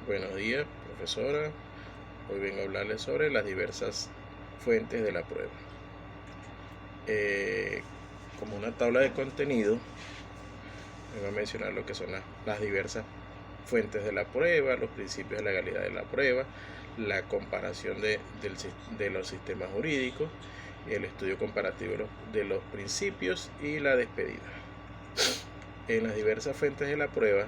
Buenos días, profesora. Hoy vengo a hablarles sobre las diversas fuentes de la prueba. Como una tabla de contenido, vengo a mencionar lo que son las diversas fuentes de la prueba, los principios de legalidad de la prueba, la comparación de los sistemas jurídicos, el estudio comparativo de los principios y la despedida. En las diversas fuentes de la prueba,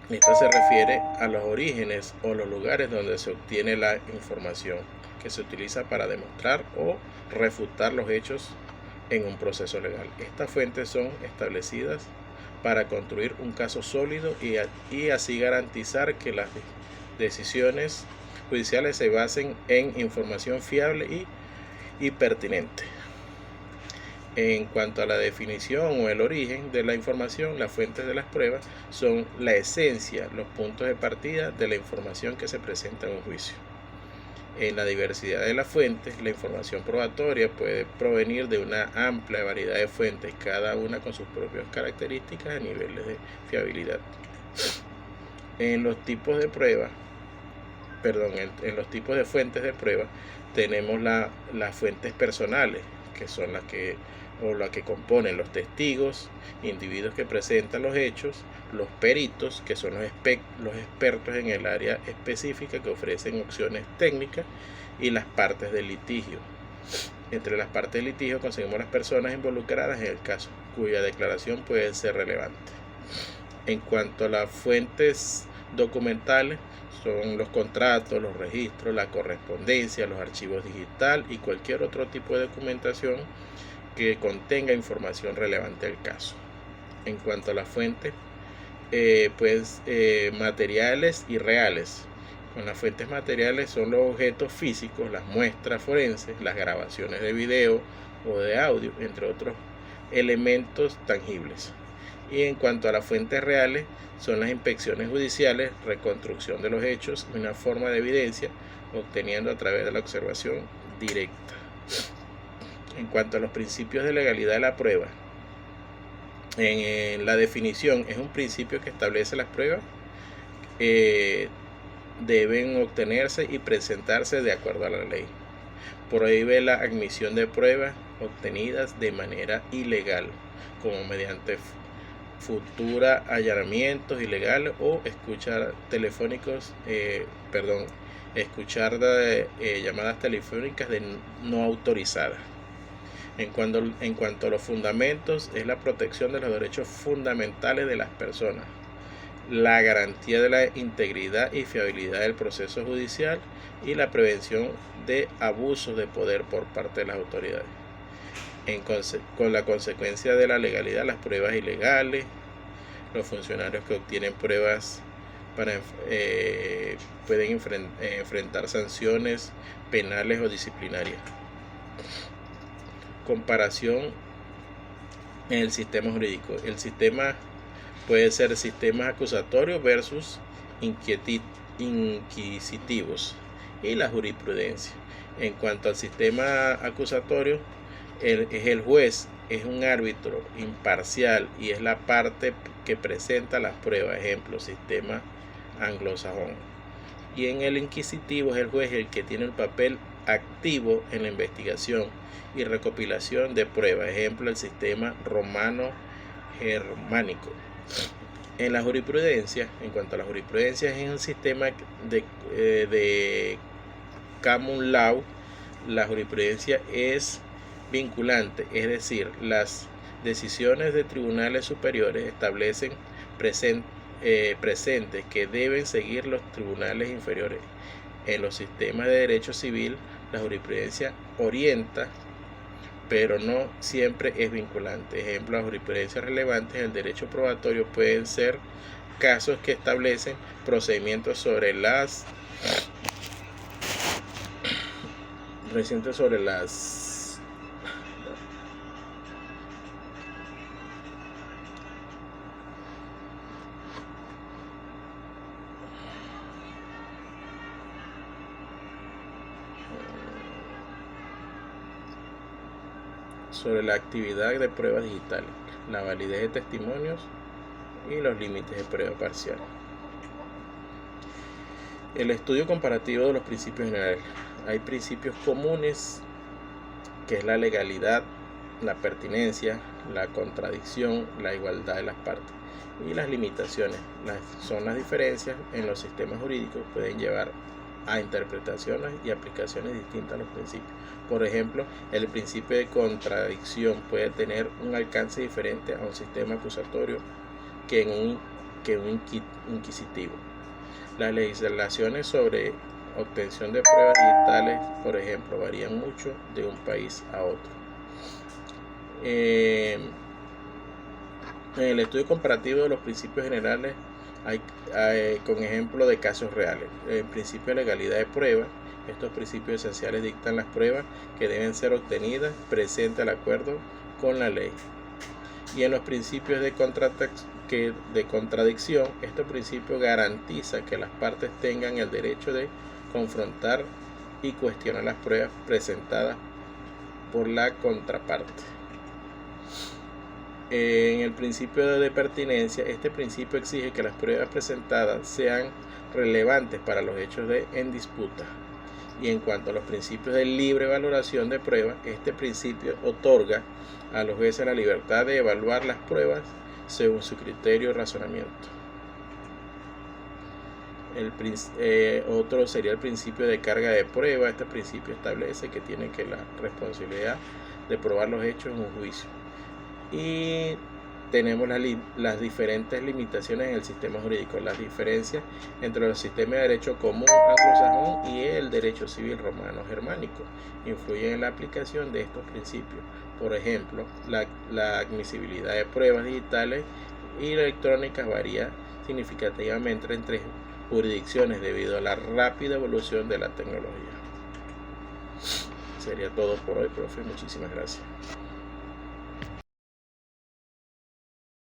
esta se refiere a los orígenes o los lugares donde se obtiene la información que se utiliza para demostrar o refutar los hechos en un proceso legal. Estas fuentes son establecidas para construir un caso sólido y así garantizar que las decisiones judiciales se basen en información fiable y pertinente. En cuanto a la definición o el origen de la información, las fuentes de las pruebas son la esencia, los puntos de partida de la información que se presenta en un juicio. En la diversidad de las fuentes, la información probatoria puede provenir de una amplia variedad de fuentes, cada una con sus propias características y niveles de fiabilidad. En los tipos de prueba, en los tipos de fuentes de prueba, tenemos las fuentes personales, que son las que componen los testigos, individuos que presentan los hechos, los peritos, que son los expertos en el área específica que ofrecen opciones técnicas, y las partes del litigio. Entre las partes del litigio conseguimos las personas involucradas en el caso, cuya declaración puede ser relevante. En cuanto a las fuentes documentales, son los contratos, los registros, la correspondencia, los archivos digitales y cualquier otro tipo de documentación que contenga información relevante al caso. En cuanto a las fuentes, materiales y reales. Con las fuentes materiales son los objetos físicos, las muestras forenses, las grabaciones de video o de audio, entre otros elementos tangibles. Y en cuanto a las fuentes reales, son las inspecciones judiciales, reconstrucción de los hechos y una forma de evidencia obteniendo a través de la observación directa. En cuanto a los principios de legalidad de la prueba, en la definición es un principio que establece las pruebas deben obtenerse y presentarse de acuerdo a la ley. Prohíbe la admisión de pruebas obtenidas de manera ilegal, como mediante futura allanamientos ilegales o escuchar llamadas telefónicas no autorizadas. En cuanto a los fundamentos, es la protección de los derechos fundamentales de las personas, la garantía de la integridad y fiabilidad del proceso judicial y la prevención de abusos de poder por parte de las autoridades. Con la consecuencia de la legalidad, las pruebas ilegales, los funcionarios que obtienen pruebas pueden enfrentar sanciones penales o disciplinarias. Comparación en el sistema jurídico. El sistema puede ser sistemas acusatorios versus inquisitivos y la jurisprudencia. En cuanto al sistema acusatorio, el juez es un árbitro imparcial y es la parte que presenta las pruebas, ejemplo, sistema anglosajón. Y en el inquisitivo es el juez el que tiene el papel activo en la investigación y recopilación de pruebas, ejemplo, el sistema romano-germánico. En la jurisprudencia, en cuanto a la jurisprudencia, es un sistema de common law. La jurisprudencia es vinculante, es decir, las decisiones de tribunales superiores establecen presentes que deben seguir los tribunales inferiores. En los sistemas de derecho civil, la jurisprudencia orienta, pero no siempre es vinculante. Ejemplo, las jurisprudencias relevantes del derecho probatorio pueden ser casos que establecen procedimientos sobre la actividad de pruebas digitales, la validez de testimonios y los límites de prueba parcial. El estudio comparativo de los principios generales. Hay principios comunes, que es la legalidad, la pertinencia, la contradicción, la igualdad de las partes. Y las limitaciones son las diferencias en los sistemas jurídicos que pueden llevar a interpretaciones y aplicaciones distintas a los principios. Por ejemplo, el principio de contradicción puede tener un alcance diferente a un sistema acusatorio que un inquisitivo. Las legislaciones sobre obtención de pruebas digitales, por ejemplo, varían mucho de un país a otro. En el estudio comparativo de los principios generales hay con ejemplo de casos reales. El principio de legalidad de pruebas. Estos principios esenciales dictan las pruebas que deben ser obtenidas presente al acuerdo con la ley. Y en los principios de contradicción, este principio garantiza que las partes tengan el derecho de confrontar y cuestionar las pruebas presentadas por la contraparte. En el principio de pertinencia, este principio exige que las pruebas presentadas sean relevantes para los hechos en disputa. Y en cuanto a los principios de libre valoración de pruebas, este principio otorga a los jueces la libertad de evaluar las pruebas según su criterio y razonamiento. Otro sería el principio de carga de prueba. Este principio establece que tiene la responsabilidad de probar los hechos en un juicio. Y tenemos las diferentes limitaciones en el sistema jurídico, las diferencias entre los sistemas de derecho común anglosajón y el derecho civil romano germánico influyen en la aplicación de estos principios. Por ejemplo, la admisibilidad de pruebas digitales y electrónicas varía significativamente entre jurisdicciones debido a la rápida evolución de la tecnología. Sería todo por hoy, profe. Muchísimas gracias.